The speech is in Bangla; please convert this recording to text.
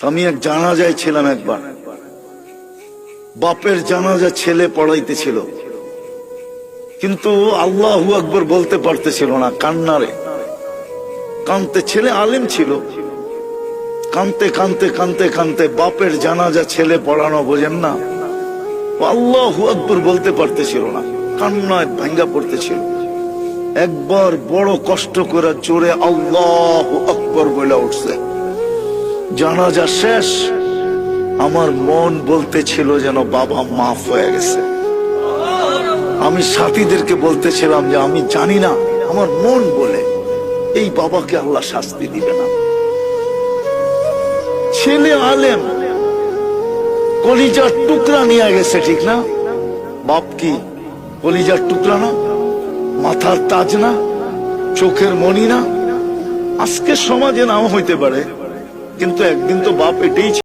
আমি এক জানাজায় ছিলাম একবার, বাপের জানাজা ছেলে পড়াইতেছিল, কিন্তু আল্লাহু আকবার বলতে পারতেছিল না, কান্নারে কানতে। ছেলে আলেম ছিল, কানতে কানতে কানতে কানতে বাপের জানাজা ছেলে পড়ানো, বোঝেন না, আল্লাহু আকবার বলতে পারতেছিল না, কান্নায় ভাঙ্গা পড়তেছিল। একবার বড় কষ্ট করে জোরে আল্লাহু আকবার বলে উঠছে। জানাজা শেষ, আমার মন বলতেছিল যেন বাবা মাফ হয়ে গেছে। আমি সাথীদেরকে বলতেছিলাম যে আমি জানি না, আমার মন বলে এই বাবাকে আল্লাহ শাস্তি দিবে না। ছেলে আলেম, কলিজার টুকরা নিয়ে গেছে, ঠিক না? বাপ কি কলিজার টুকরা না? মাথার তাজ না? চোখের মণি না? আজকে সমাজে নাও হইতে পারে, কিন্তু একদিন তো বাপ এটাই